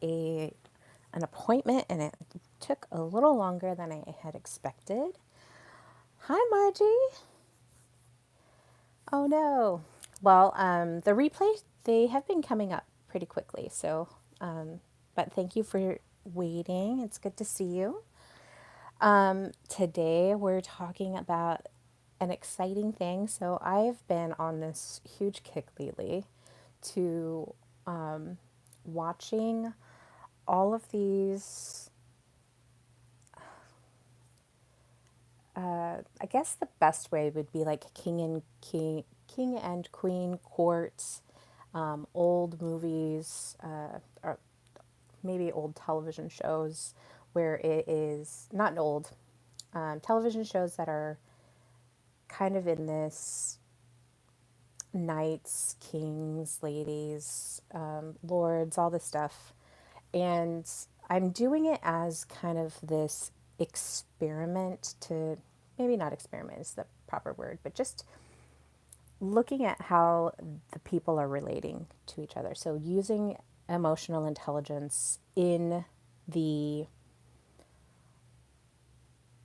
an appointment, and it took a little longer than I had expected. Hi, Margie. Oh no. Well, the replays, they have been coming up pretty quickly. So, but thank you for waiting. It's good to see you. Today we're talking about an exciting thing. So I've been on this huge kick lately to watching all of these. I guess the best way would be like king and queen courts, old movies, or maybe old television shows where it is not old television shows that are kind of in this knights, kings, ladies, lords, all this stuff. And I'm doing it as kind of this experiment to, maybe not experiment is the proper word, but just looking at how the people are relating to each other. So using emotional intelligence the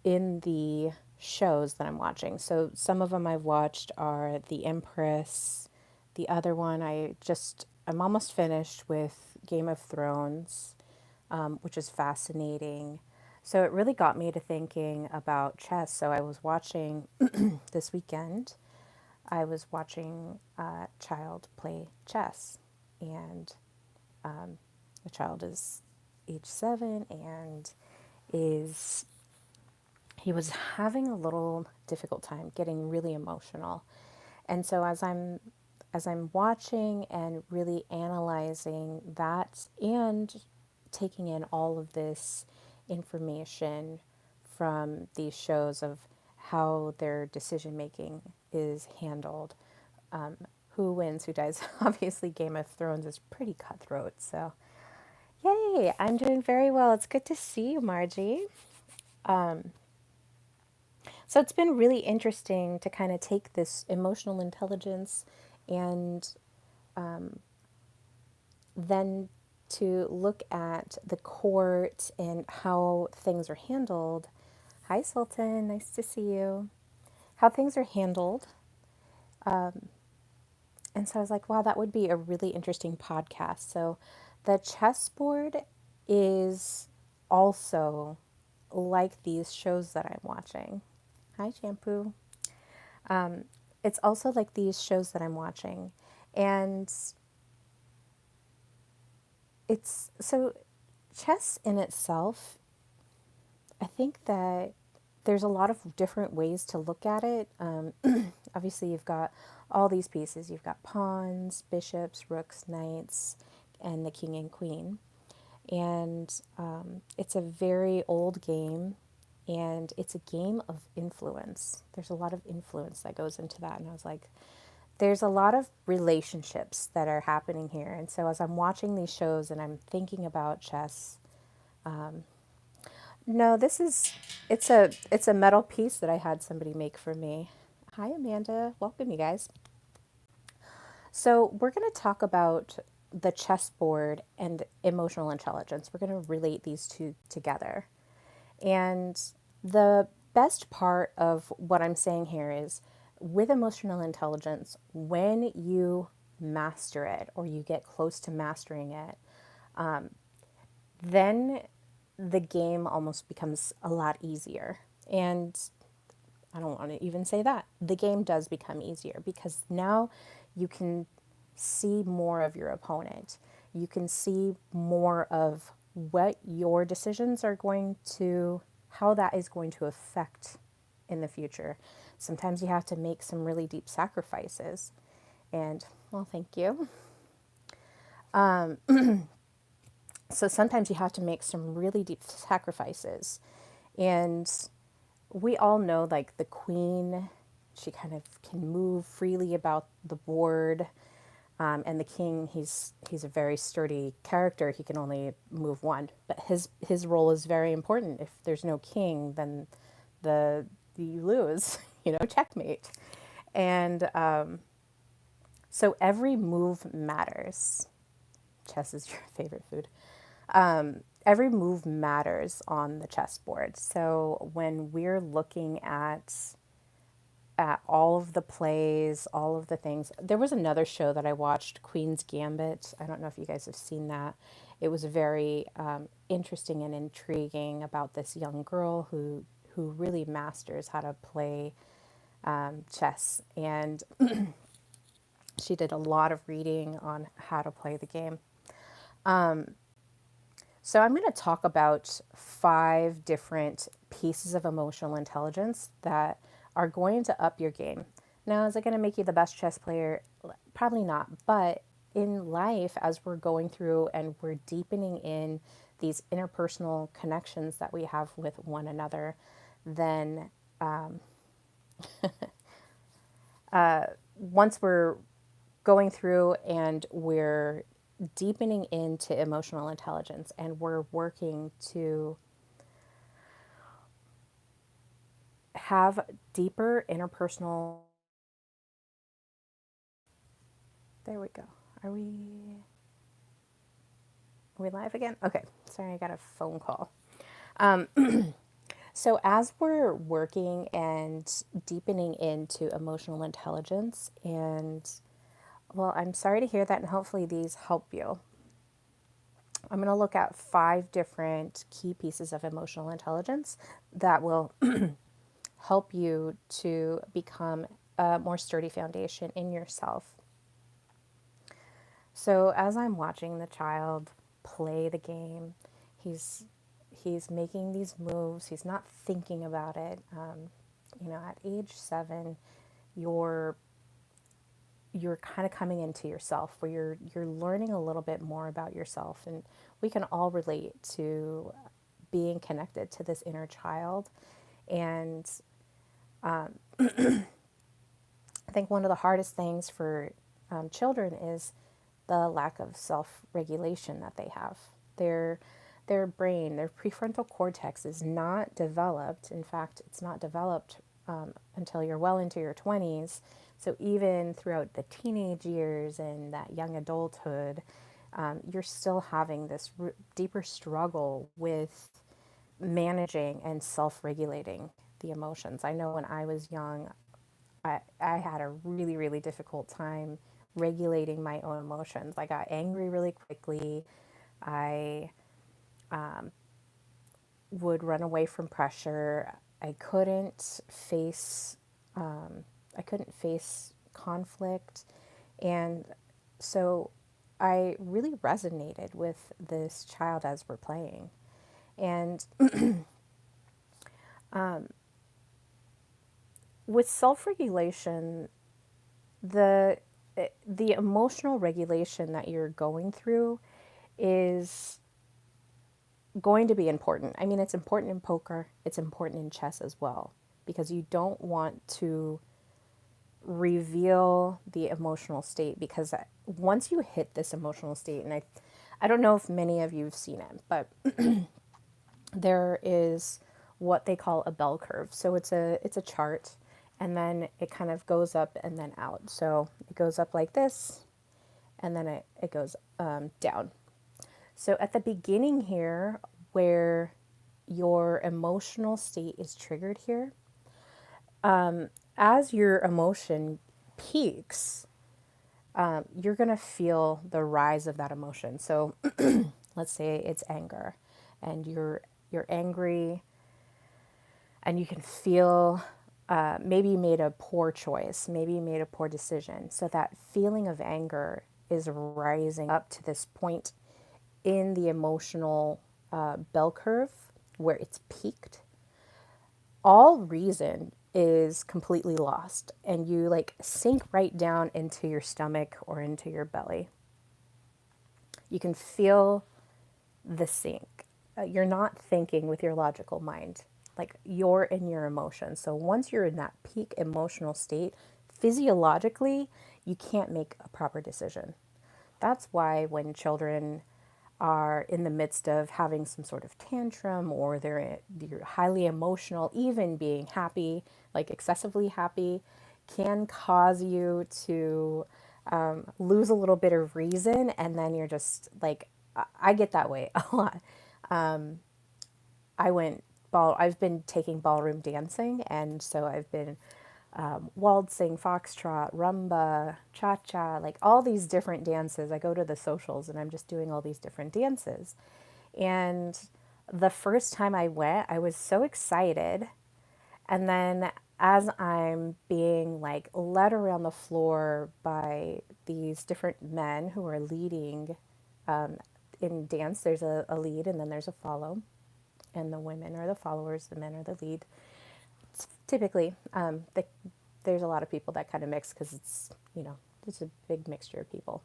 in the shows that I'm watching. So some of them I've watched are The Empress. The other one I'm almost finished with Game of Thrones, which is fascinating. So it really got me to thinking about chess. So I was watching this weekend, I was watching a child play chess, and the child is age 7 and is he was having a little difficult time getting really emotional. And so as I'm watching and really analyzing that and taking in all of this information from these shows of how their decision making is handled, who wins, who dies. Obviously, Game of Thrones is pretty cutthroat. So, yay, I'm doing very well. It's good to see you, Margie. So it's been really interesting to kind of take this emotional intelligence and then to look at the court and how things are handled. Hi, Sultan. Nice to see you. How things are handled. And so I was like, wow, that would be a really interesting podcast. So the chessboard is also like these shows that I'm watching. Hi, Shampoo. It's also like these shows that I'm watching. And it's so chess in itself, I think that there's a lot of different ways to look at it. Obviously, you've got all these pieces. You've got pawns, bishops, rooks, knights, and the king and queen. And it's a very old game, and it's a game of influence. There's a lot of influence that goes into that. And I was like, there's a lot of relationships that are happening here. And so as I'm watching these shows and I'm thinking about chess, no, it's a metal piece that I had somebody make for me. Hi, Amanda. Welcome, you guys. So we're going to talk about the chessboard and emotional intelligence. We're going to relate these two together. And the best part of what I'm saying here is with emotional intelligence, when you master it or you get close to mastering it, then the game almost becomes a lot easier. And I don't want to even say that. The game does become easier because now you can see more of your opponent. You can see more of what your decisions are going to, how that is going to affect in the future. Sometimes you have to make some really deep sacrifices. And, well, thank you. So sometimes you have to make some really deep sacrifices. And we all know, like, the queen, she kind of can move freely about the board. And the king, he's a very sturdy character. He can only move one, but his role is very important. If there's no king, then you lose, checkmate. And so every move matters. Chess is your favorite food. Every move matters on the chessboard. So when we're looking at all of the plays, all of the things. There was another show that I watched, Queen's Gambit. I don't know if you guys have seen that. It was very interesting and intriguing about this young girl who really masters how to play chess, and she did a lot of reading on how to play the game. So I'm going to talk about 5 different pieces of emotional intelligence that are going to up your game. Now, is it going to make you the best chess player? Probably not. But in life, as we're going through and we're deepening in these interpersonal connections that we have with one another, then once we're going through and we're deepening into emotional intelligence and we're working to have deeper interpersonal. There we go. Are we live again? Okay. Sorry, I got a phone call. So as we're working and deepening into emotional intelligence, and well, I'm sorry to hear that, and hopefully these help you. I'm going to look at 5 different key pieces of emotional intelligence that will help you to become a more sturdy foundation in yourself. So as I'm watching the child play the game, he's he's making these moves. He's not thinking about it. At age 7, you're you're kind of coming into yourself, where you're learning a little bit more about yourself, and we can all relate to being connected to this inner child. And I think one of the hardest things for children is the lack of self-regulation that they have. Their brain, their prefrontal cortex is not developed. In fact, it's not developed until you're well into your 20s. So even throughout the teenage years and that young adulthood, you're still having this deeper struggle with managing and self-regulating the emotions. I know when I was young, I had a really, really difficult time regulating my own emotions. I got angry really quickly. I would run away from pressure. I couldn't face conflict. And so I really resonated with this child as we're playing. And with self-regulation, the the emotional regulation that you're going through is going to be important. I mean, it's important in poker, it's important in chess as well, because you don't want to reveal the emotional state, because once you hit this emotional state, and I don't know if many of you have seen it, but there is what they call a bell curve. So it's a chart, and then it kind of goes up and then out. So it goes up like this, and then it goes down. So at the beginning here, where your emotional state is triggered here, as your emotion peaks, you're going to feel the rise of that emotion. So let's say it's anger, and you're angry, and you can feel maybe you made a poor choice, maybe you made a poor decision. So that feeling of anger is rising up to this point in the emotional bell curve where it's peaked. All reason is completely lost, and you like sink right down into your stomach or into your belly. You can feel the sink. You're not thinking with your logical mind, like you're in your emotions. So once you're in that peak emotional state, physiologically, you can't make a proper decision. That's why when children are in the midst of having some sort of tantrum, or they're highly emotional, even being happy, like excessively happy, can cause you to lose a little bit of reason, and then you're just like I get that way a lot. I've been taking ballroom dancing, and so I've been waltzing, foxtrot, rumba, cha-cha, like all these different dances. I go to the socials and I'm just doing all these different dances. And the first time I went, I was so excited. And then as I'm being like led around the floor by these different men who are leading in dance, there's a lead and then there's a follow. And the women are the followers, the men are the lead. It's typically, there's a lot of people that kind of mix because it's a big mixture of people.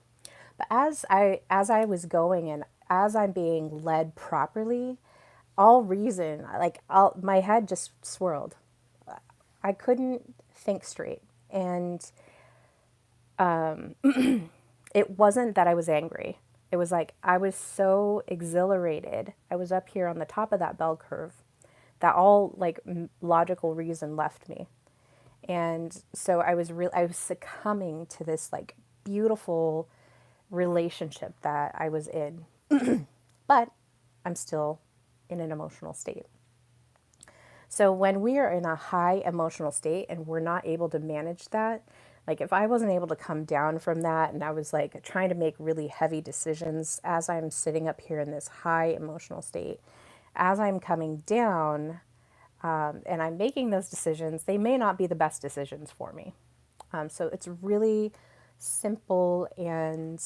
But as I was going and as I'm being led properly, all reason, my head just swirled. I couldn't think straight. And it wasn't that I was angry. It was like I was so exhilarated. I was up here on the top of that bell curve that all like logical reason left me. And so I was succumbing to this like beautiful relationship that I was in. But I'm still in an emotional state. So when we are in a high emotional state and we're not able to manage that, like if I wasn't able to come down from that and I was like trying to make really heavy decisions as I'm sitting up here in this high emotional state, as I'm coming down and I'm making those decisions, they may not be the best decisions for me. So it's really simple, and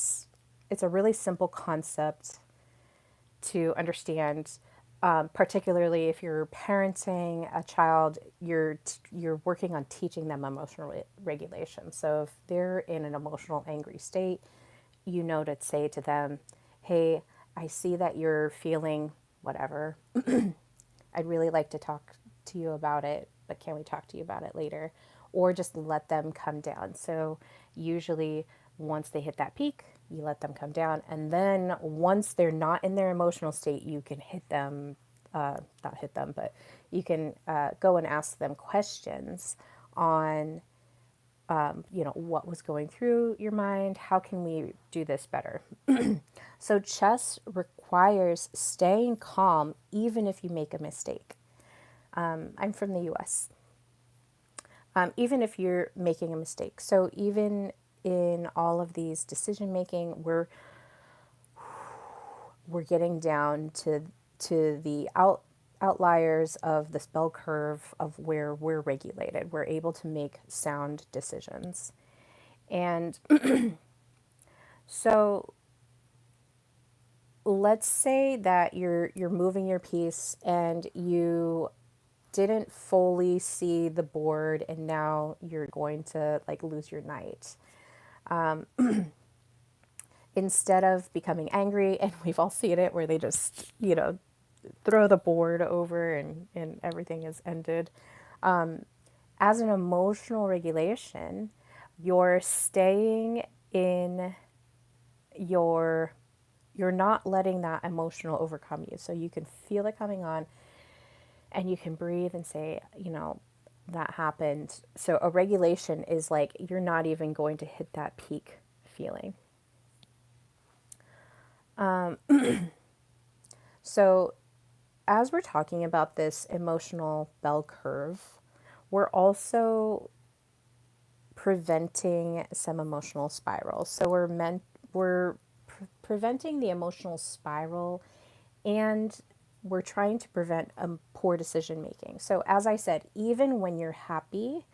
it's a really simple concept to understand, particularly if you're parenting a child, you're working on teaching them emotional regulation. So if they're in an emotional angry state, you know to say to them, "Hey, I see that you're feeling whatever. I'd really like to talk to you about it, but can we talk to you about it later?" Or just let them come down. So usually once they hit that peak, you let them come down. And then once they're not in their emotional state, you can hit them, not hit them, but you can go and ask them questions on, what was going through your mind? How can we do this better? So chess requires staying calm even if you make a mistake. I'm from the US. Even if you're making a mistake. So even in all of these decision making, we're getting down to the outliers of this bell curve of where we're regulated. We're able to make sound decisions. And so let's say that you're moving your piece and you didn't fully see the board and now you're going to like lose your knight. Instead of becoming angry, and we've all seen it where they just, throw the board over and everything is ended. As an emotional regulation, you're staying in your, you're not letting that emotional overcome you. So you can feel it coming on and you can breathe and say, that happened. So a regulation is like you're not even going to hit that peak feeling. So as we're talking about this emotional bell curve, we're also preventing some emotional spirals. So we're preventing the emotional spiral, and we're trying to prevent poor decision making. So as I said, even when you're happy,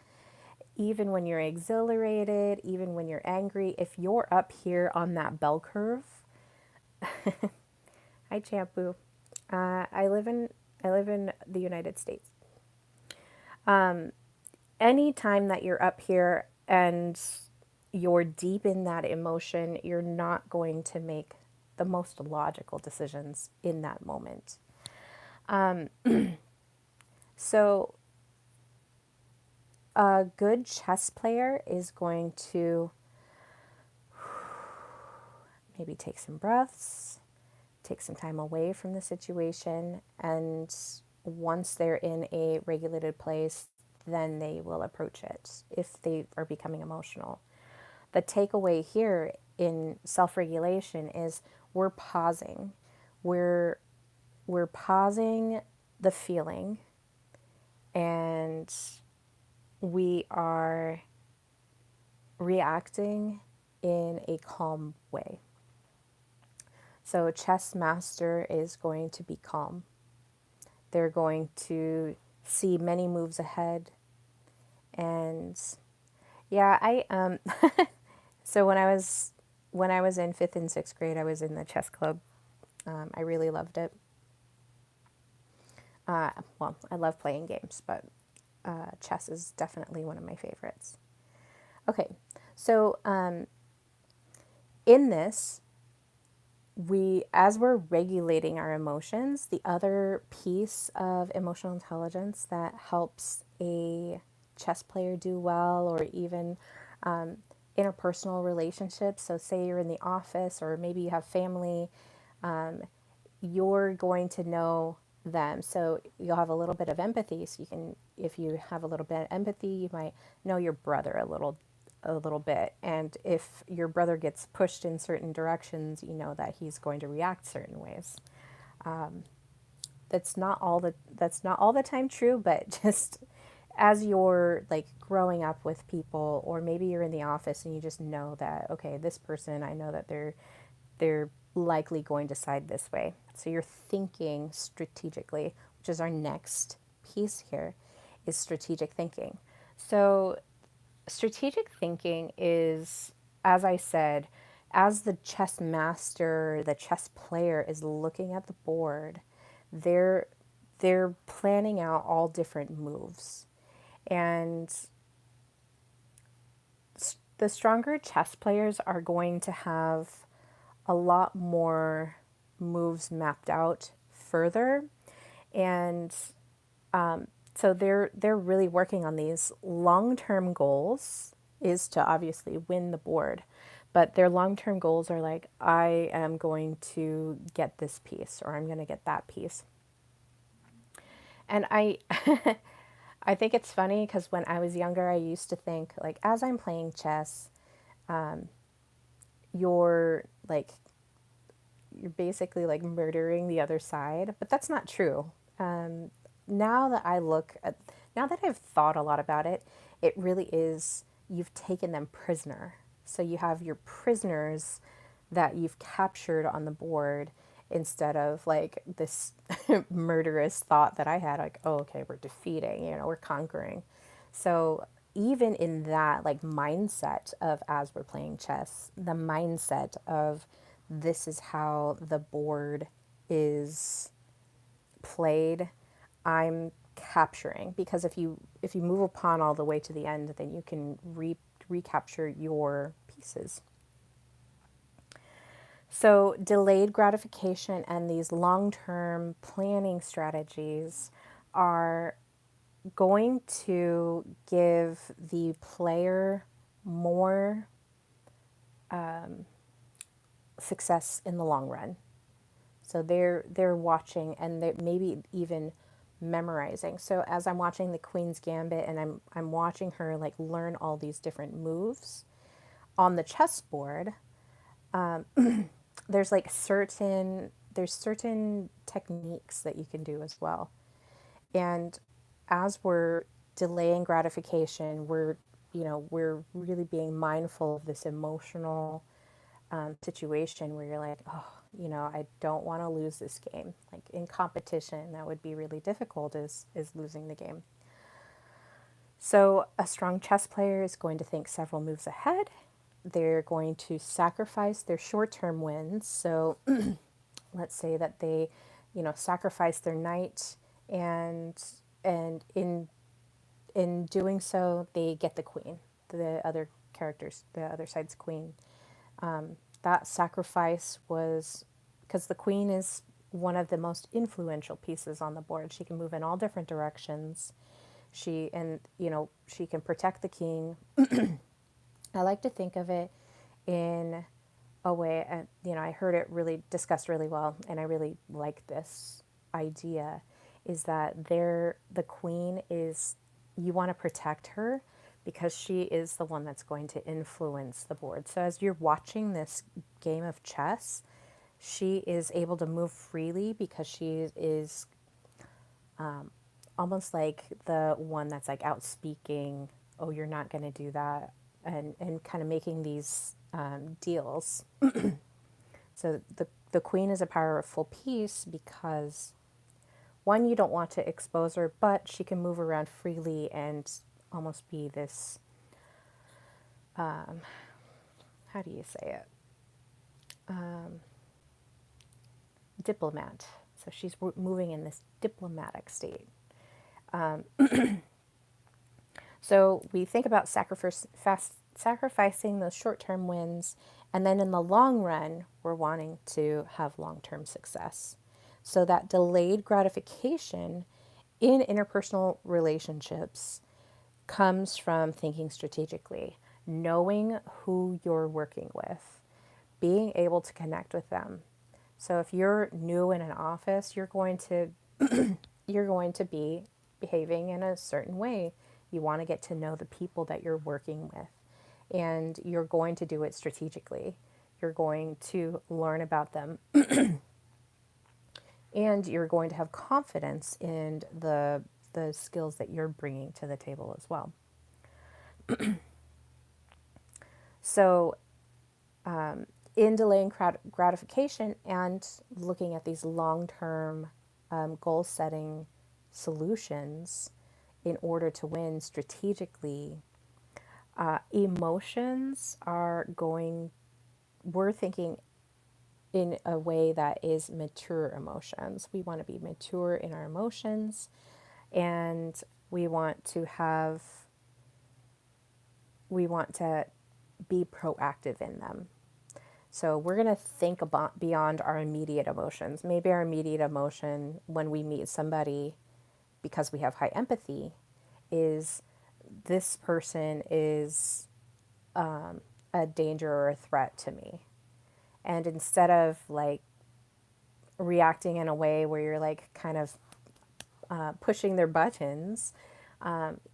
even when you're exhilarated, even when you're angry, if you're up here on that bell curve, hi Champu. I live in the United States. Anytime that you're up here and you're deep in that emotion, you're not going to make the most logical decisions in that moment. So a good chess player is going to maybe take some breaths, take some time away from the situation, and once they're in a regulated place, then they will approach it if they are becoming emotional. The takeaway here in self regulation is we're pausing. We're we're pausing the feeling, and we are reacting in a calm way. So a chess master is going to be calm. They're going to see many moves ahead. And yeah, I so when I was in 5th and 6th grade, I was in the chess club. I really loved it. Well, I love playing games, but chess is definitely one of my favorites. Okay, so in this, as we're regulating our emotions, the other piece of emotional intelligence that helps a chess player do well, or even interpersonal relationships. So say you're in the office, or maybe you have family, you're going to know them. So you'll have a little bit of empathy. So you can, if you have a little bit of empathy, you might know your brother a little bit. And if your brother gets pushed in certain directions, you know that he's going to react certain ways. That's not all the time true, but just as you're like growing up with people, or maybe you're in the office and you just know that, okay, this person, I know that they're likely going to side this way. So you're thinking strategically, which is our next piece here, is strategic thinking. So strategic thinking is, as I said, as the chess master, the chess player is looking at the board, they're they're planning out all different moves. And the stronger chess players are going to have a lot more moves mapped out further. And so they're really working on these long-term goals, is to obviously win the board. But their long-term goals are like, I am going to get this piece, or I'm going to get that piece. And I I think it's funny because when I was younger, I used to think like, as I'm playing chess, you're like, you're basically like murdering the other side, but that's not true. Now that I look at, now that I've thought a lot about it, it really is, you've taken them prisoner. So you have your prisoners that you've captured on the board, instead of like this murderous thought that I had, like, oh, okay, we're defeating, we're conquering. So even in that like mindset of, as we're playing chess, the mindset of, this is how the board is played, I'm capturing, because if you move a pawn all the way to the end, then you can recapture your pieces. So delayed gratification and these long-term planning strategies are going to give the player more success in the long run. So they're watching, and they're maybe even memorizing. So as I'm watching the Queen's Gambit, and I'm watching her like learn all these different moves on the chessboard, there's certain techniques that you can do as well. And as we're delaying gratification, we're really being mindful of this emotional situation where you're like, oh, I don't want to lose this game. Like in competition, that would be really difficult, is losing the game. So a strong chess player is going to think several moves ahead. They're going to sacrifice their short-term wins. So let's say that they, sacrifice their knight, and in doing so, they get the queen, the other characters, the other side's queen. That sacrifice was because the queen is one of the most influential pieces on the board. She can move in all different directions. She can protect the king. I like to think of it in a way, I heard it really discussed really well, and I really like this idea, is that the queen is, you want to protect her because she is the one that's going to influence the board. So as you're watching this game of chess, She is able to move freely because she is almost like the one that's like out speaking, oh, you're not going to do that, and kind of making these deals. So the queen is a powerful piece because one, you don't want to expose her, but she can move around freely and almost be this, how do you say it? Diplomat. So she's moving in this diplomatic state. So we think about sacrificing those short term wins, and then in the long run, we're wanting to have long term success. So that delayed gratification in interpersonal relationships comes from thinking strategically, knowing who you're working with, being able to connect with them. So if you're new in an office, you're going to be behaving in a certain way. You want to get to know the people that you're working with, and you're going to do it strategically. You're going to learn about them, and you're going to have confidence in the skills that you're bringing to the table as well. So, in delaying gratification and looking at these long term goal setting solutions in order to win strategically, emotions are going, we're thinking in a way that is mature emotions. We want to be mature in our emotions, and we want to have, we want to be proactive in them. So we're going to think about beyond our immediate emotions. Maybe our immediate emotion when we meet somebody, because we have high empathy, is this person is a danger or a threat to me. And instead of like reacting in a way where you're like kind of pushing their buttons,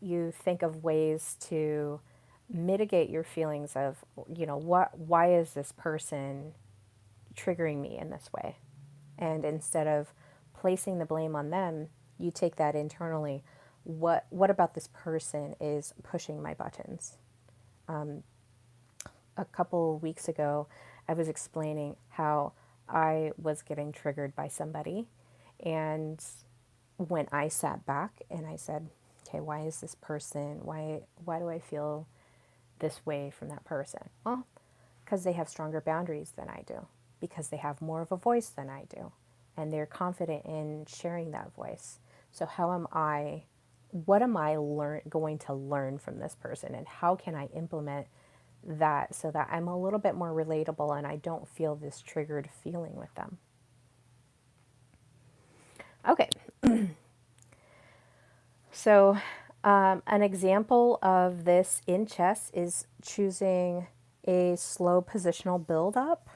you think of ways to mitigate your feelings of, why is this person triggering me in this way? And instead of placing the blame on them, you take that internally. What about this person is pushing my buttons? A couple weeks ago, I was explaining how I was getting triggered by somebody. And when I sat back and I said, okay, why is this person, why do I feel this way from that person? Well, because they have stronger boundaries than I do, because they have more of a voice than I do, and they're confident in sharing that voice. So what am I going to learn from this person, and how can I implement that so that I'm a little bit more relatable and I don't feel this triggered feeling with them? Okay. So an example of this in chess is choosing a slow positional build-up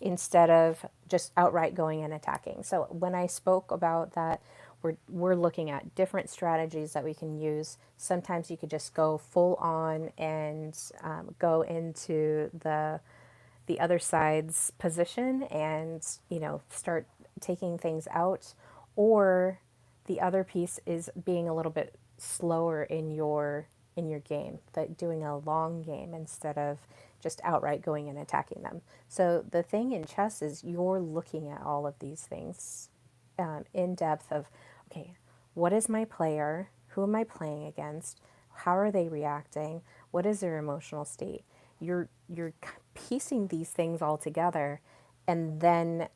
instead of just outright going and attacking. So when I spoke about that, we're looking at different strategies that we can use. Sometimes you could just go full on and go into the other side's position and start taking things out, or the other piece is being a little bit slower in your game, that doing a long game instead of just outright going and attacking them. So the thing in chess is you're looking at all of these things in depth of, okay, what is my player? Who am I playing against? How are they reacting? What is their emotional state? You're piecing these things all together, and then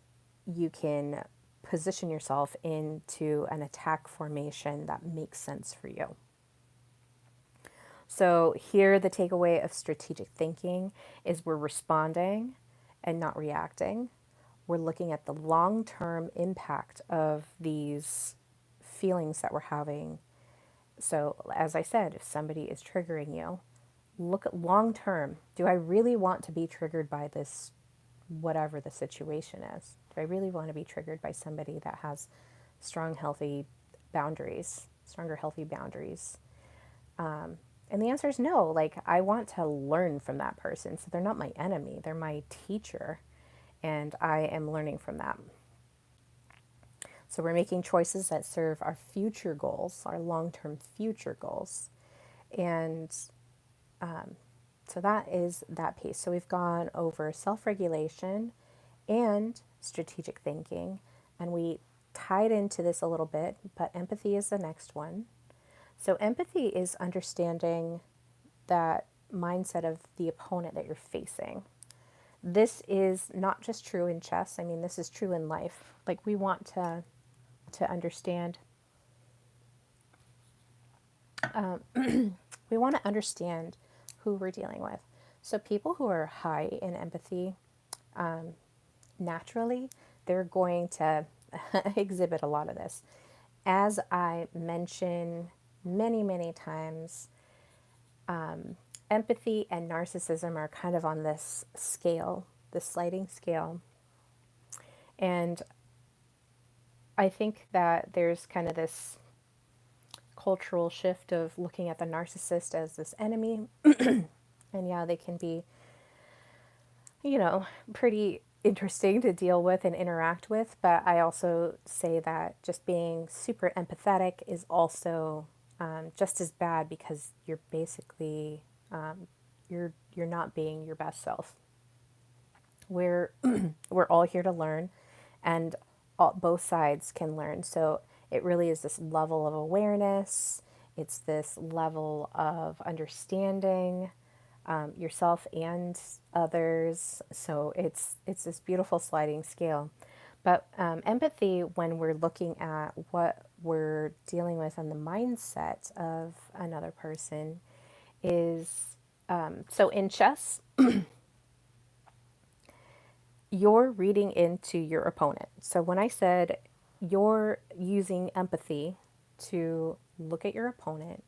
you can position yourself into an attack formation that makes sense for you. So here the takeaway of strategic thinking is we're responding and not reacting. We're looking at the long-term impact of these feelings that we're having. So as I said, if somebody is triggering you, look at long term. Do I really want to be triggered by this, whatever the situation is? Do I really want to be triggered by somebody that has stronger, healthy boundaries? And the answer is no. Like, I want to learn from that person. So they're not my enemy, they're my teacher. and I am learning from that. So we're making choices that serve our future goals, our long-term future goals. And so that is that piece. So we've gone over self-regulation and strategic thinking, and we tied into this a little bit, but empathy is the next one. So empathy is understanding that mindset of the opponent that you're facing. This is not just true in chess. I mean, this is true in life. Like, we want to understand, we want to understand who we're dealing with. So people who are high in empathy, naturally, they're going to exhibit a lot of this. As I mention many, many times, empathy and narcissism are kind of on this scale, this sliding scale. And I think that there's kind of this cultural shift of looking at the narcissist as this enemy. And yeah, they can be, pretty interesting to deal with and interact with. But I also say that just being super empathetic is also just as bad, because you're basically you're not being your best self. We're we're all here to learn, and both sides can learn. So it really is this level of awareness. It's this level of understanding yourself and others. So it's this beautiful sliding scale. But empathy, when we're looking at what we're dealing with and the mindset of another person, is so in chess, you're reading into your opponent. So when I said you're using empathy to look at your opponent,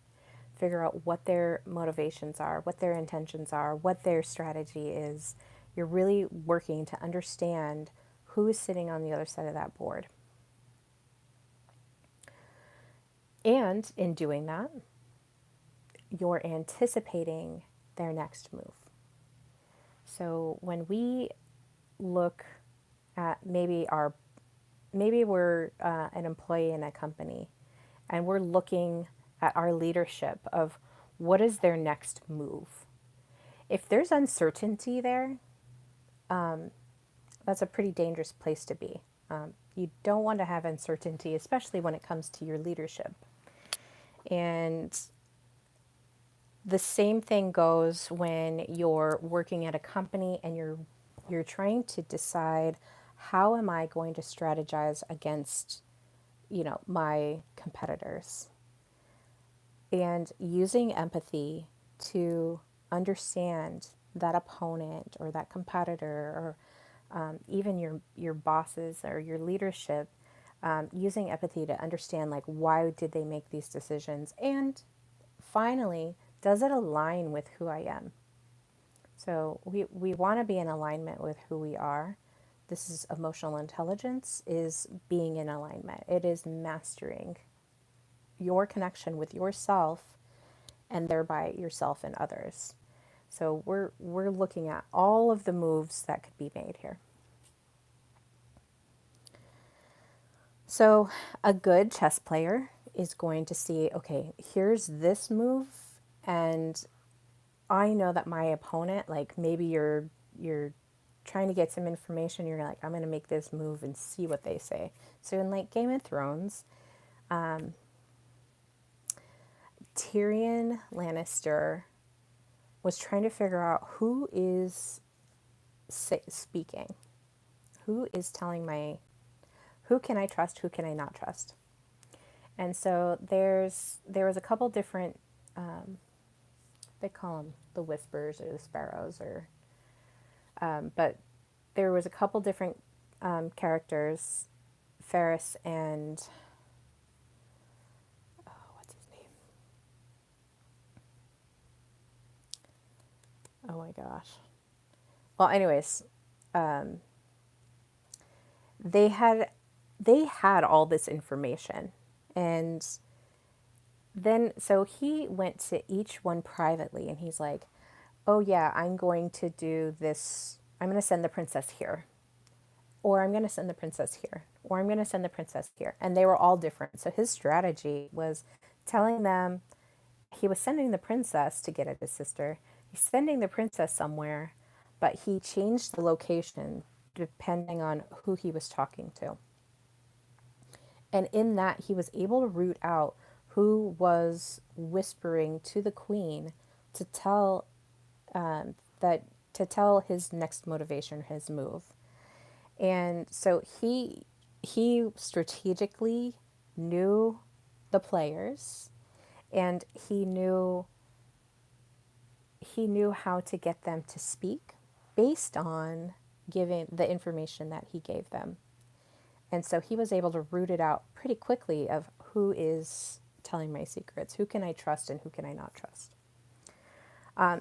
figure out what their motivations are, what their intentions are, what their strategy is, you're really working to understand who is sitting on the other side of that board. And in doing that, you're anticipating their next move. So when we look at maybe we're an employee in a company, and we're looking at our leadership of what is their next move. If there's uncertainty there, that's a pretty dangerous place to be. You don't want to have uncertainty, especially when it comes to your leadership. And the same thing goes when you're working at a company and you're trying to decide, how am I going to strategize against, my competitors? And using empathy to understand that opponent or that competitor, or even your bosses or your leadership, using empathy to understand, like, why did they make these decisions? And finally, does it align with who I am? So we want to be in alignment with who we are. This is emotional intelligence, is being in alignment. It is mastering your connection with yourself, and thereby yourself and others. So we're looking at all of the moves that could be made here. So a good chess player is going to see, okay, here's this move, and I know that my opponent, like, maybe you're trying to get some information, you're like, I'm going to make this move and see what they say. So in, like, Game of Thrones, Tyrion Lannister was trying to figure out who is speaking, who is telling who can I trust, who can I not trust. And so there was a couple different, they call them the whispers or the sparrows, or but there was a couple different characters, Ferris and, what's his name? Oh my gosh. Well, anyways, they had all this information, and then so he went to each one privately, and he's like, oh yeah, I'm going to do this, I'm going to send the princess here. or I'm going to send the princess here, or I'm going to send the princess here. And they were all different. So his strategy was telling them he was sending the princess to get at his sister. He's sending the princess somewhere, but he changed the location depending on who he was talking to. And in that, he was able to root out who was whispering to the queen to tell that to tell his next motivation, his move. And so he strategically knew the players, and he knew how to get them to speak based on giving the information that he gave them. And so he was able to root it out pretty quickly of who is telling my secrets, who can I trust and who can I not trust.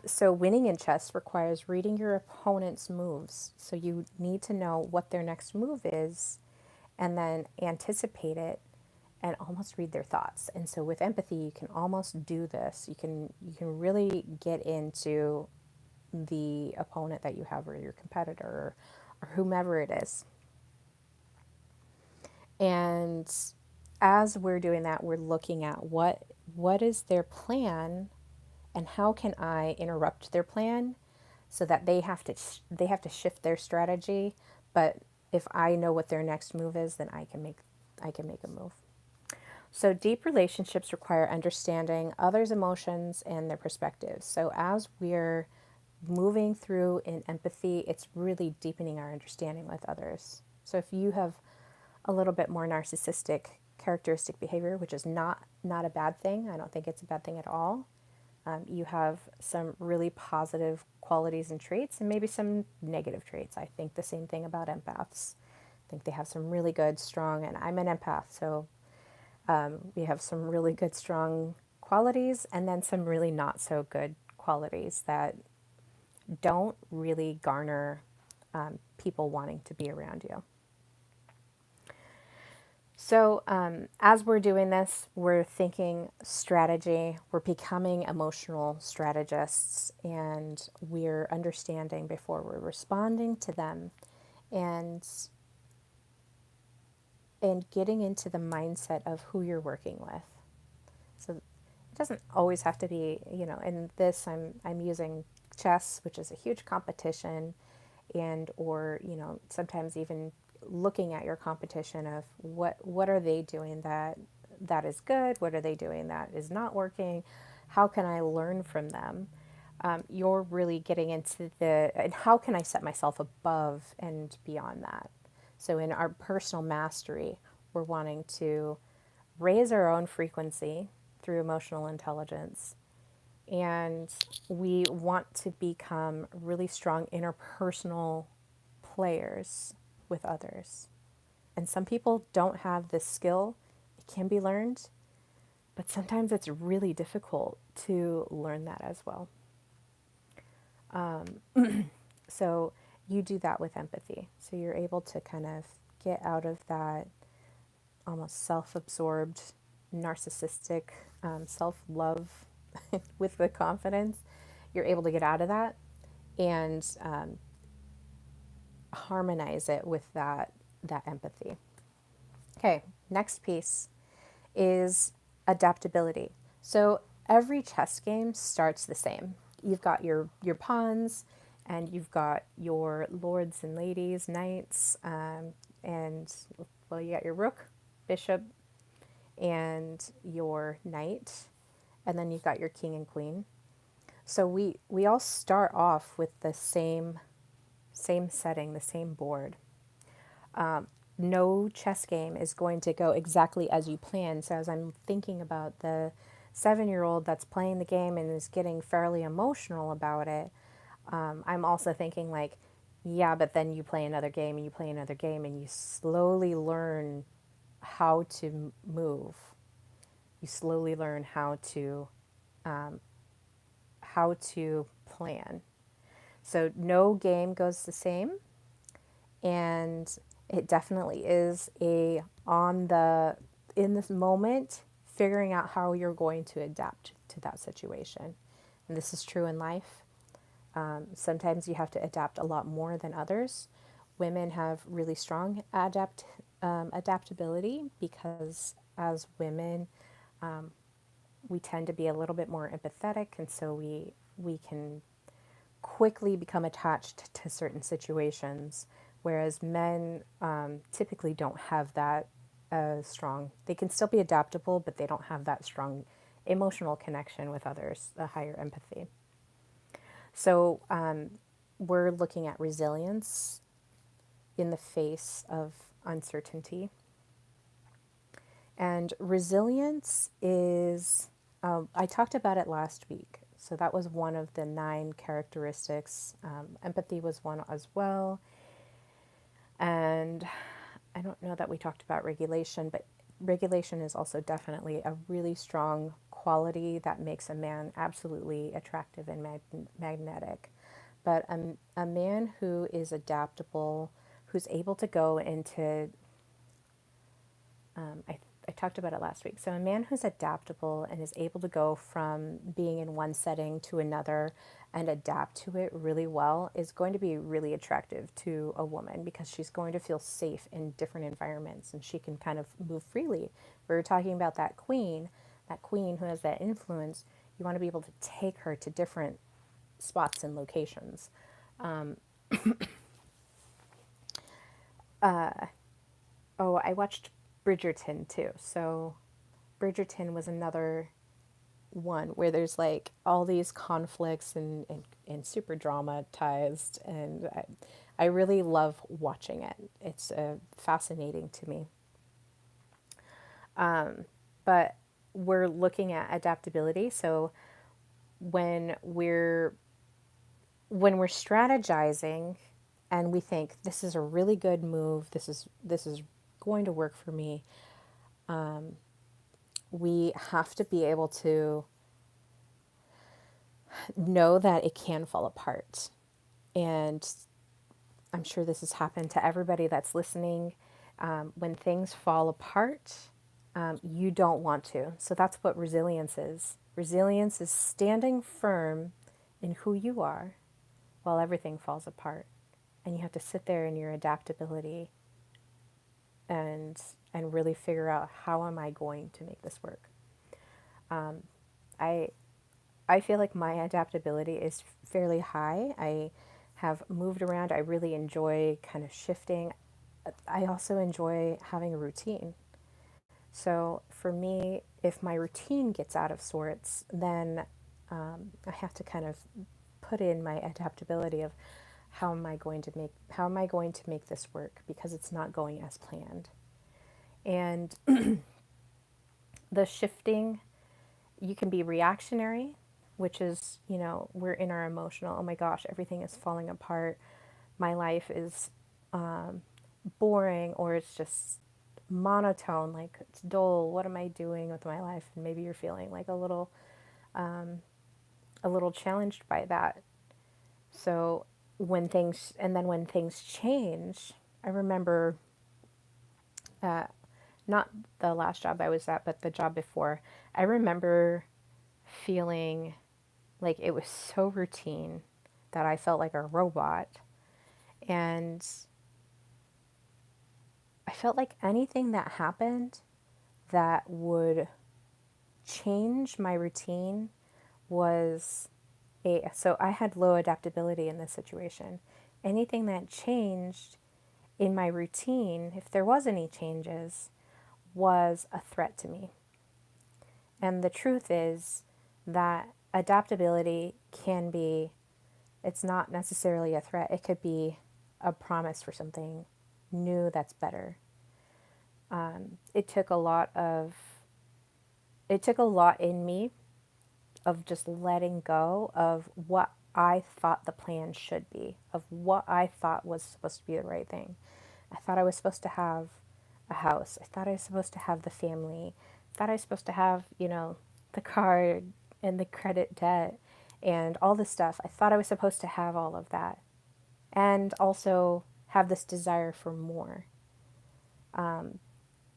So winning in chess requires reading your opponent's moves. So you need to know what their next move is and then anticipate it and almost read their thoughts. And so with empathy, you can almost do this. You can really get into the opponent that you have or your competitor or whomever it is. And as we're doing that, we're looking at what is their plan and how can I interrupt their plan so that they have to shift their strategy, but if I know what their next move is, then I can make a move. So deep relationships require understanding others' emotions and their perspectives. So as we're moving through in empathy, it's really deepening our understanding with others. So if you have a little bit more narcissistic characteristic behavior, which is not a bad thing, I don't think it's a bad thing at all. You have some really positive qualities and traits, and maybe some negative traits. I think the same thing about empaths. I think they have some really good, strong, and I'm an empath, so we have some really good, strong qualities, and then some really not so good qualities that don't really garner people wanting to be around you. So, as we're doing this, we're thinking strategy, we're becoming emotional strategists, and we're understanding before we're responding to them, and getting into the mindset of who you're working with. So it doesn't always have to be, in this I'm using chess, which is a huge competition, and or sometimes even looking at your competition of what are they doing that is good, what are they doing that is not working, how can I learn from them. You're really getting into and how can I set myself above and beyond that. So in our personal mastery, we're wanting to raise our own frequency through emotional intelligence, and we want to become really strong interpersonal players with others. And some people don't have this skill. It can be learned, but sometimes it's really difficult to learn that as well. So you do that with empathy. So you're able to kind of get out of that almost self-absorbed, narcissistic self-love with the confidence. You're able to get out of that and harmonize it with that empathy. Okay, next piece is adaptability. So every chess game starts the same. You've got your pawns, and you've got your lords and ladies, knights, and well, you got your rook, bishop, and your knight, and then you've got your king and queen. So we all start off with the same setting, the same board. No chess game is going to go exactly as you plan. So as I'm thinking about the 7-year-old that's playing the game and is getting fairly emotional about it, I'm also thinking like, yeah, but then you play another game and you play another game and you slowly learn how to move. You slowly learn how to plan. So no game goes the same, and it definitely is in this moment, figuring out how you're going to adapt to that situation. And this is true in life. Sometimes you have to adapt a lot more than others. women have really strong adaptability because as women, we tend to be a little bit more empathetic, and so we can quickly become attached to certain situations, whereas men typically don't have that strong. They can still be adaptable, but they don't have that strong emotional connection with others, a higher empathy. So we're looking at resilience in the face of uncertainty. And resilience is, I talked about it last week. So that was one of the 9 characteristics. Empathy was one as well. And I don't know that we talked about regulation, but regulation is also definitely a really strong quality that makes a man absolutely attractive and magnetic. But a man who is adaptable, who's able to go into, I talked about it last week. So, a man who's adaptable and is able to go from being in one setting to another and adapt to it really well is going to be really attractive to a woman because she's going to feel safe in different environments and she can kind of move freely. We were talking about that queen who has that influence. You want to be able to take her to different spots and locations. Oh, I watched Bridgerton too. So, Bridgerton was another one where there's like all these conflicts and super dramatized, and I really love watching it. It's fascinating to me. But we're looking at adaptability. So when we're when we're strategizing and we think this is a really good move, this is going to work for me, we have to be able to know that it can fall apart. And I'm sure this has happened to everybody that's listening. When things fall apart, you don't want to. So that's what resilience is. Resilience is standing firm in who you are while everything falls apart. And you have to sit there in your adaptability and really figure out, how am I going to make this work? I I feel like my adaptability is fairly high. I have moved around. I really enjoy kind of shifting. I also enjoy having a routine. So for me, if my routine gets out of sorts, then I have to kind of put in my adaptability of how am I going to make this work because it's not going as planned. And the shifting, you can be reactionary, which is, we're in our emotional, oh my gosh, everything is falling apart. My life is boring, or it's just monotone, like it's dull. What am I doing with my life? And maybe you're feeling like a little challenged by that. So when things change, I remember not the last job I was at, but the job before, I remember feeling like it was so routine that I felt like a robot. And I felt like anything that happened that would change my routine was so I had low adaptability in this situation. Anything that changed in my routine, if there was any changes, was a threat to me. And the truth is that adaptability can be, it's not necessarily a threat. It could be a promise for something new that's better. It took a lot of, it took a lot in me of just letting go of what I thought the plan should be, of what I thought was supposed to be the right thing. I thought I was supposed to have a house. I thought I was supposed to have the family. I thought I was supposed to have, the car and the credit debt and all this stuff. I thought I was supposed to have all of that and also have this desire for more.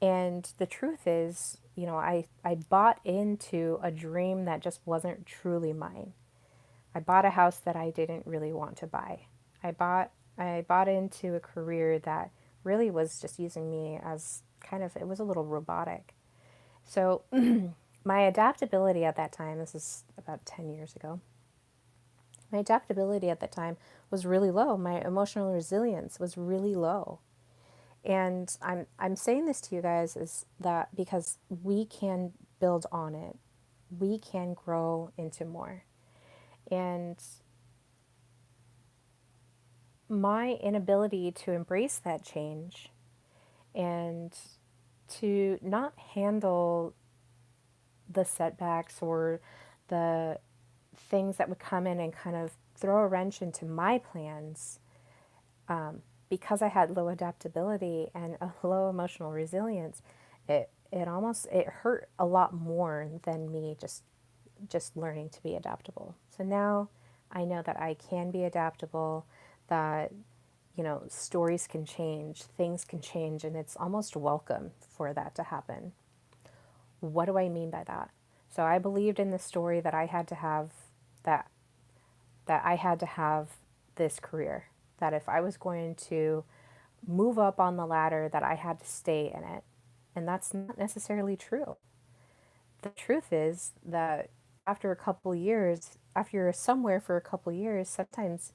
And the truth is, I bought into a dream that just wasn't truly mine. I bought a house that I didn't really want to buy. I bought I bought into a career that really was just using me as kind of, it was a little robotic. So my adaptability at that time, this is about 10 years ago, my adaptability at that time was really low. My emotional resilience was really low. And I'm saying this to you guys is that because we can build on it. We can grow into more. And my inability to embrace that change and to not handle the setbacks or the things that would come in and kind of throw a wrench into my plans, because I had low adaptability and a low emotional resilience, it hurt a lot more than me just learning to be adaptable. So now I know that I can be adaptable, that stories can change, things can change, and it's almost welcome for that to happen. What do I mean by that? So I believed in the story that I had to have that that I had to have this career. That if I was going to move up on the ladder, that I had to stay in it. And that's not necessarily true. The truth is that after a couple years, after you're somewhere for a couple years, sometimes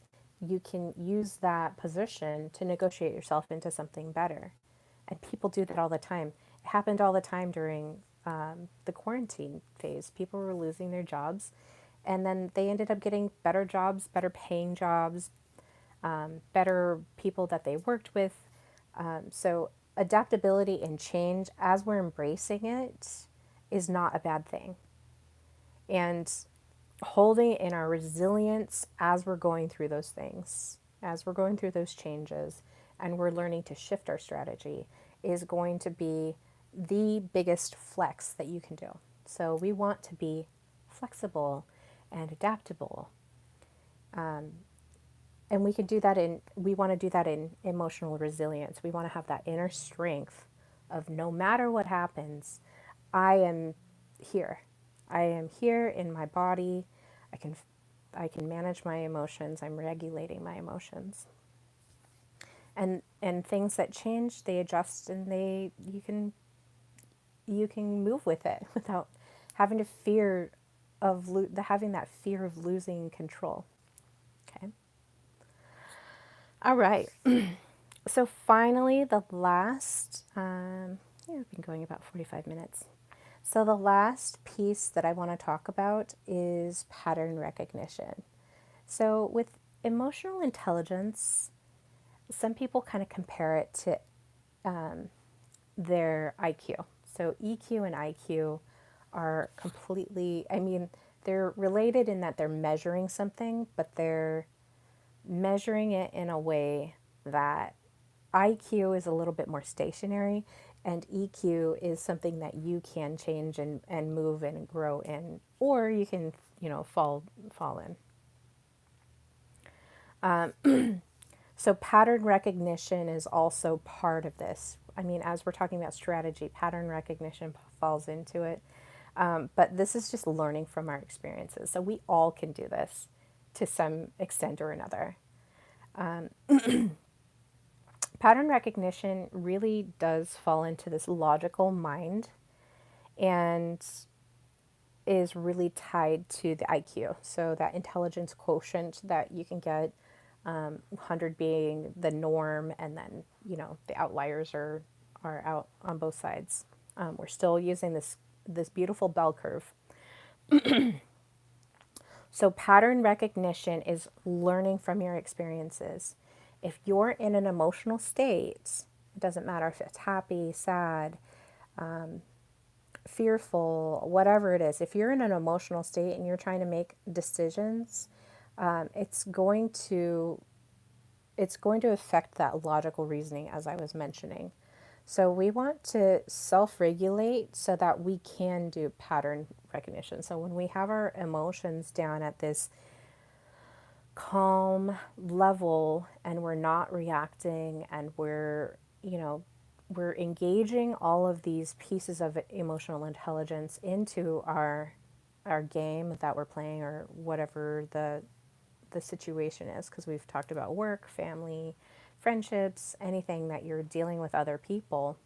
you can use that position to negotiate yourself into something better. And people do that all the time. It happened all the time during the quarantine phase. People were losing their jobs, and then they ended up getting better jobs, better paying jobs, better people that they worked with. So adaptability and change, as we're embracing it, is not a bad thing. And holding in our resilience as we're going through those things, as we're going through those changes, and we're learning to shift our strategy, is going to be the biggest flex that you can do. So we want to be flexible and adaptable. And we want to do that in emotional resilience. We want to have that inner strength of no matter what happens, I am here. I am here in my body. I can I can manage my emotions. I'm regulating my emotions. And things that change, they adjust, and they you can move with it without having to fear of having that fear of losing control. Okay. All right. So finally, the last, we've been going about 45 minutes. So the last piece that I want to talk about is pattern recognition. So with emotional intelligence, some people kind of compare it to their IQ. So EQ and IQ are completely, I mean, they're related in that they're measuring something, but they're measuring it in a way that IQ is a little bit more stationary, and EQ is something that you can change and move and grow in, or you can, fall in. So pattern recognition is also part of this. I mean, as we're talking about strategy, pattern recognition falls into it. But this is just learning from our experiences. So we all can do this to some extent or another. Pattern recognition really does fall into this logical mind and is really tied to the IQ. So that intelligence quotient that you can get, 100 being the norm, and then the outliers are out on both sides. We're still using this beautiful bell curve. So pattern recognition is learning from your experiences. If you're in an emotional state, it doesn't matter if it's happy, sad, fearful, whatever it is. If you're in an emotional state and you're trying to make decisions, it's going to affect that logical reasoning, as I was mentioning. So we want to self-regulate so that we can do pattern recognition. So when we have our emotions down at this calm level and we're not reacting, and we're engaging all of these pieces of emotional intelligence into our game that we're playing, or whatever the situation is, because we've talked about work, family, friendships, anything that you're dealing with other people.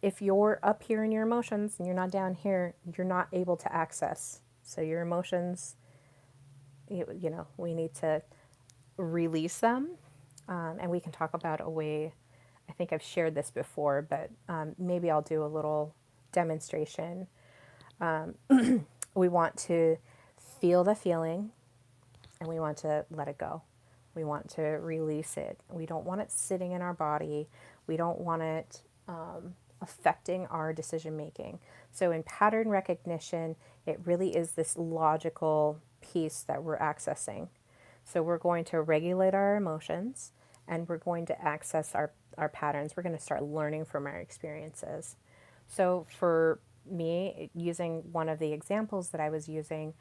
If you're up here in your emotions and you're not down here, you're not able to access. So your emotions, we need to release them. And we can talk about a way, I think I've shared this before, but maybe I'll do a little demonstration. We want to feel the feeling and we want to let it go. We want to release it. We don't want it sitting in our body. We don't want it affecting our decision making. So, in pattern recognition, it really is this logical piece that we're accessing. So, we're going to regulate our emotions and we're going to access our patterns. We're going to start learning from our experiences. So, for me, using one of the examples that I was using,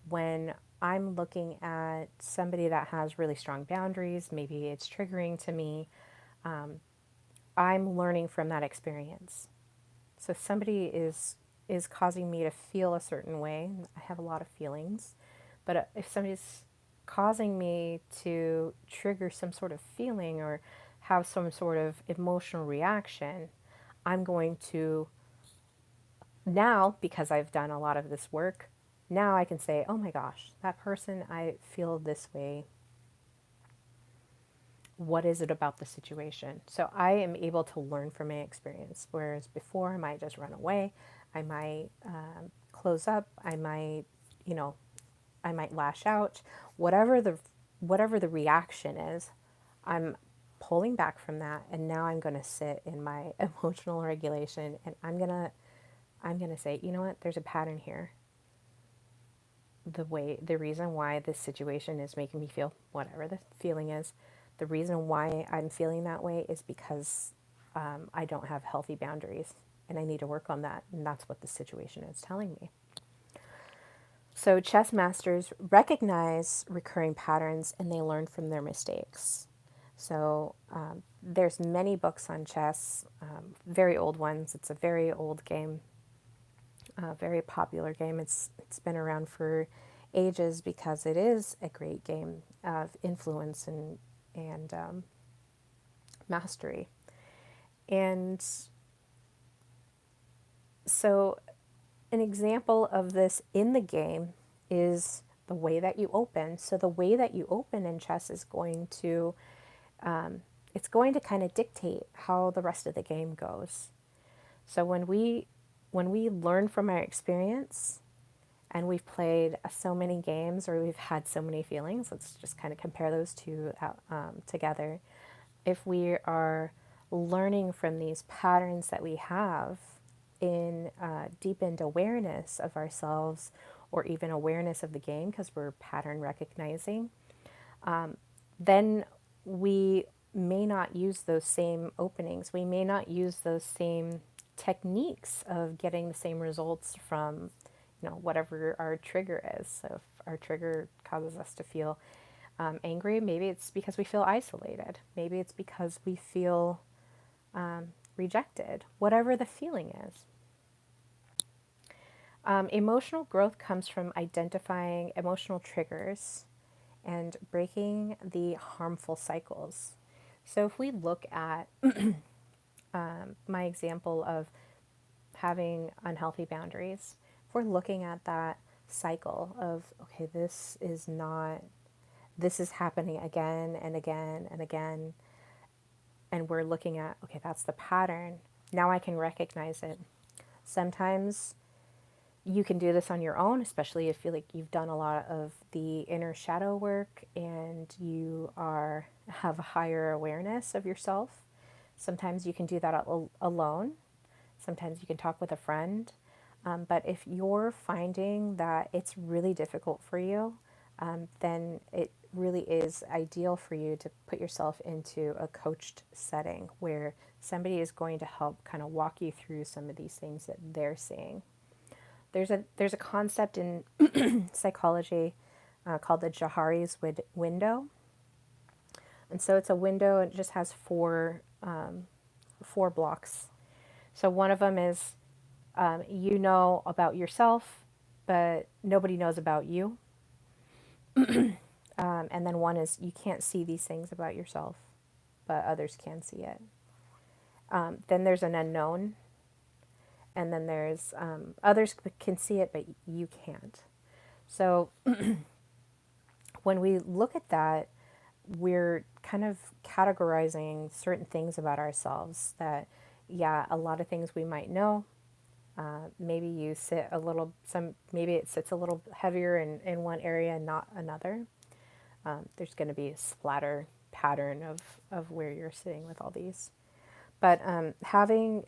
when I'm looking at somebody that has really strong boundaries, maybe it's triggering to me, I'm learning from that experience. So if somebody is causing me to feel a certain way, I have a lot of feelings, but if somebody's causing me to trigger some sort of feeling or have some sort of emotional reaction, I'm going to now, because I've done a lot of this work, now I can say, oh my gosh, that person, I feel this way. What is it about the situation? So I am able to learn from my experience. Whereas before, I might just run away. I might close up. I might, you know, I might lash out. Whatever the reaction is, I'm pulling back from that, and now I'm going to sit in my emotional regulation, and I'm gonna say, you know what? There's a pattern here. The reason why this situation is making me feel whatever the feeling is, the reason why I'm feeling that way is because I don't have healthy boundaries and I need to work on that. And that's what the situation is telling me. So, chess masters recognize recurring patterns and they learn from their mistakes. So, there's many books on chess, very old ones. It's a very old game, a very popular game. It's been around for ages because it is a great game of influence and mastery. And so, an example of this in the game is the way that you open. So, the way that you open in chess is going to it's going to kind of dictate how the rest of the game goes. So when we learn from our experience and we've played so many games or we've had so many feelings, let's just kind of compare those two together. If we are learning from these patterns that we have in deepened awareness of ourselves or even awareness of the game because we're pattern recognizing, then we may not use those same openings. We may not use those same techniques of getting the same results from, whatever our trigger is. So if our trigger causes us to feel angry, maybe it's because we feel isolated. Maybe it's because we feel rejected, whatever the feeling is. Emotional growth comes from identifying emotional triggers and breaking the harmful cycles. So if we look at my example of having unhealthy boundaries, if we're looking at that cycle of, okay, this is happening again and again and again, and we're looking at, okay, that's the pattern. Now I can recognize it. Sometimes you can do this on your own, especially if you feel like you've done a lot of the inner shadow work and you have a higher awareness of yourself. Sometimes you can do that alone. Sometimes you can talk with a friend. But if you're finding that it's really difficult for you, then it really is ideal for you to put yourself into a coached setting where somebody is going to help kind of walk you through some of these things that they're seeing. There's a concept in psychology called the Johari's window, and so it's a window. And it just has four blocks. So one of them is you know about yourself, but nobody knows about you. And then one is you can't see these things about yourself, but others can see it. Then there's an unknown, and then there's others can see it, but you can't. So when we look at that, we're kind of categorizing certain things about ourselves that, yeah, a lot of things we might know. Maybe you sit a little, maybe it sits a little heavier in one area and not another. There's going to be a splatter pattern of where you're sitting with all these. But having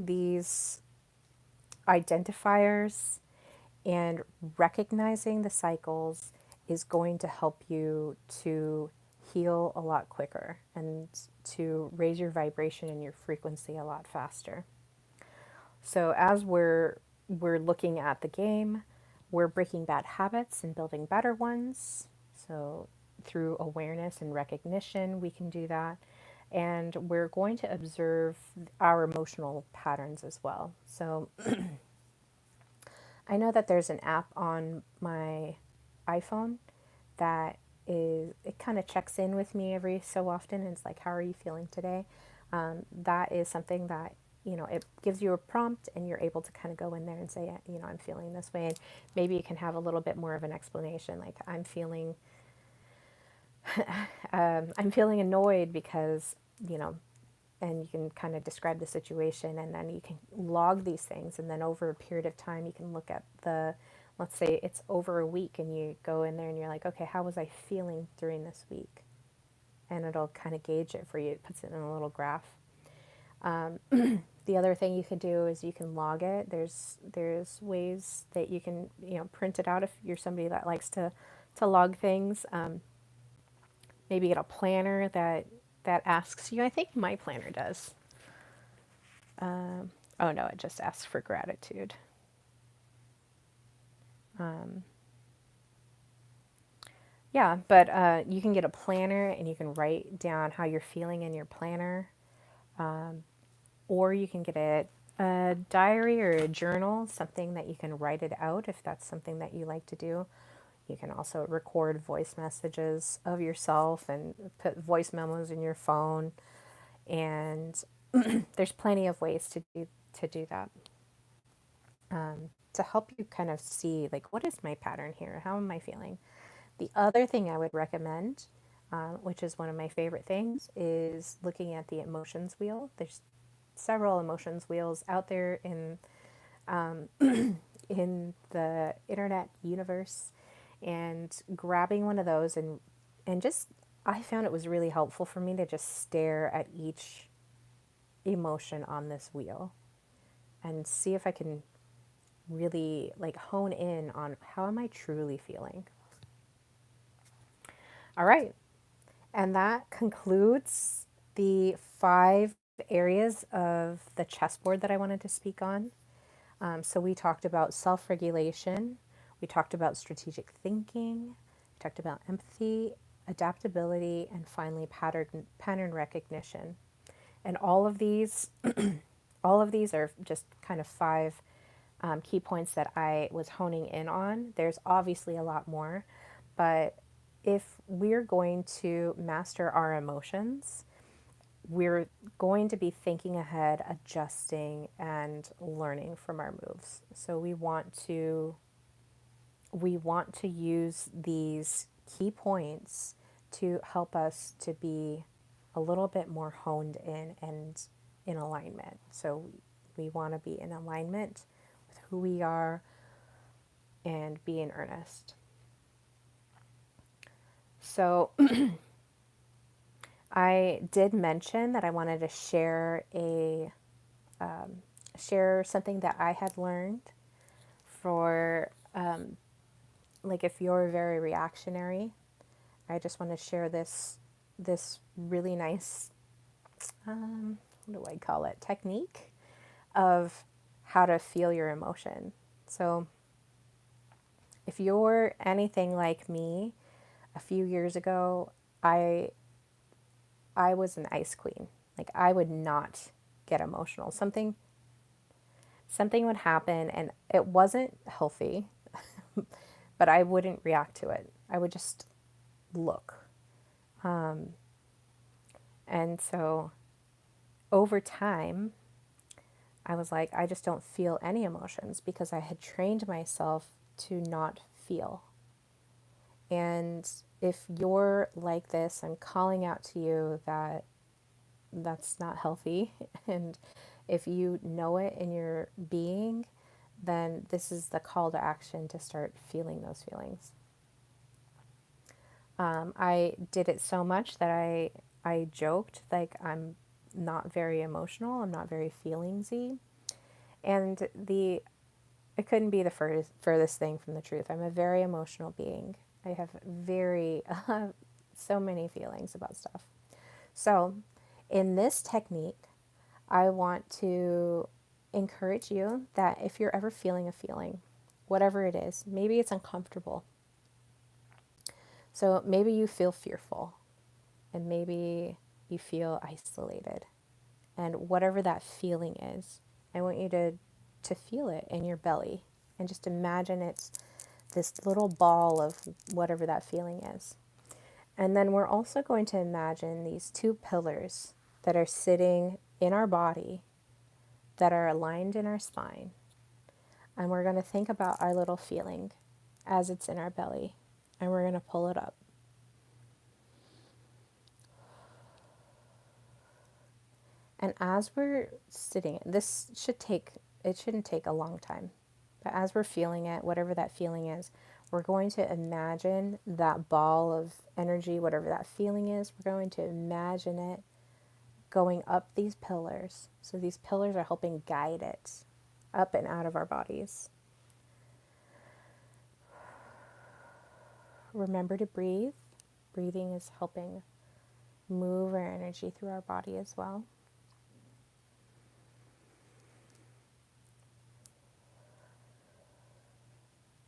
these identifiers and recognizing the cycles is going to help you to heal a lot quicker and to raise your vibration and your frequency a lot faster. So as we're looking at the game, we're breaking bad habits and building better ones. So through awareness and recognition, we can do that. And we're going to observe our emotional patterns as well. So I know that there's an app on my iPhone that it kind of checks in with me every so often. And it's like, how are you feeling today? That is something that, it gives you a prompt and you're able to kind of go in there and say, I'm feeling this way. And maybe you can have a little bit more of an explanation, like I'm feeling annoyed because, and you can kind of describe the situation, and then you can log these things, and then over a period of time you can look at let's say it's over a week, and you go in there and you're like, okay, how was I feeling during this week? And it'll kind of gauge it for you. It puts it in a little graph. The other thing you can do is you can log it. There's ways that you can print it out if you're somebody that likes to log things. Maybe get a planner that asks you. I think my planner does. Oh no, it just asks for gratitude. Yeah, but you can get a planner and you can write down how you're feeling in your planner, or you can get a diary or a journal, something that you can write it out if that's something that you like to do. You can also record voice messages of yourself and put voice memos in your phone, and there's plenty of ways to do that. To help you kind of see, like, what is my pattern here? How am I feeling? The other thing I would recommend, which is one of my favorite things, is looking at the emotions wheel. There's several emotions wheels out there in the internet universe, and grabbing one of those and just, I found it was really helpful for me to just stare at each emotion on this wheel and see if I can really like hone in on how am I truly feeling. All right. And that concludes the 5 areas of the chessboard that I wanted to speak on. So we talked about self-regulation, we talked about strategic thinking, we talked about empathy, adaptability, and finally pattern recognition. And all of these are just kind of 5 key points that I was honing in on. There's obviously a lot more, but if we're going to master our emotions, we're going to be thinking ahead, adjusting, and learning from our moves. So we want to use these key points to help us to be a little bit more honed in and in alignment. So we want to be in alignment with who we are and be in earnest. So I did mention that I wanted to share something that I had learned for like if you're very reactionary. I just want to share this really nice what do I call it, technique of how to feel your emotion. So if you're anything like me, a few years ago, I was an ice queen. Like I would not get emotional. Something would happen and it wasn't healthy, but I wouldn't react to it. I would just look. And so over time, I was like, I just don't feel any emotions because I had trained myself to not feel. And if you're like this, I'm calling out to you that that's not healthy. And if you know it in your being, then this is the call to action to start feeling those feelings. I did it so much that I joked like I'm not very emotional, I'm not very feelingsy, and it couldn't be the furthest thing from the truth. I'm a very emotional being. I have very so many feelings about stuff. So, in this technique, I want to encourage you that if you're ever feeling a feeling, whatever it is, maybe it's uncomfortable. So maybe you feel fearful and maybe you feel isolated. And whatever that feeling is, I want you to feel it in your belly and just imagine it's this little ball of whatever that feeling is. And then we're also going to imagine these two pillars that are sitting in our body that are aligned in our spine. And we're going to think about our little feeling as it's in our belly. And we're going to pull it up. And as we're sitting, it shouldn't take a long time. But as we're feeling it, whatever that feeling is, we're going to imagine that ball of energy, whatever that feeling is, we're going to imagine it going up these pillars. So these pillars are helping guide it up and out of our bodies. Remember to breathe. Breathing is helping move our energy through our body as well.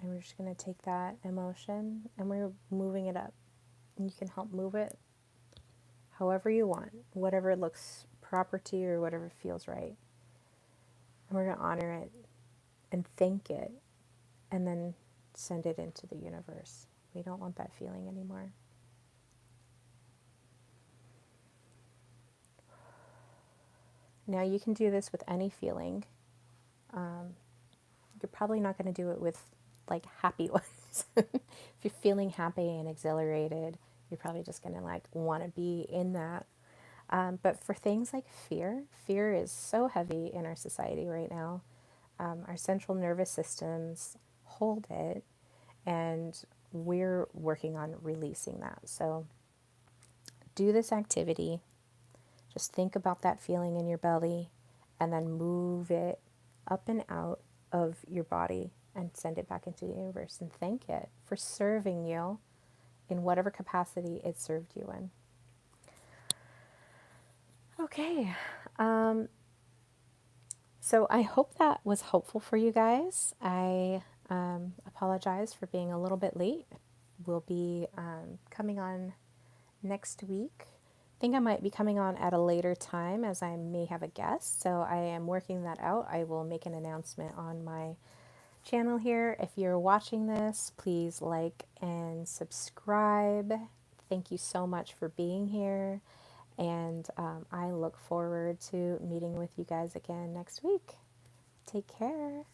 And we're just going to take that emotion and we're moving it up. And you can help move it however you want, whatever looks proper to you or whatever feels right. And we're going to honor it and thank it and then send it into the universe. We don't want that feeling anymore. Now you can do this with any feeling. You're probably not going to do it with like happy ones. If you're feeling happy and exhilarated, you're probably just going to like want to be in that. But for things like fear is so heavy in our society right now. Our central nervous systems hold it, and we're working on releasing that. So do this activity. Just think about that feeling in your belly and then move it up and out of your body and send it back into the universe and thank it for serving you in whatever capacity it served you in. Okay. So I hope that was helpful for you guys. I apologize for being a little bit late. We'll be coming on next week. I think I might be coming on at a later time as I may have a guest. So I am working that out. I will make an announcement on my channel here. If you're watching this, please like and subscribe. Thank you so much for being here. And I look forward to meeting with you guys again next week. Take care.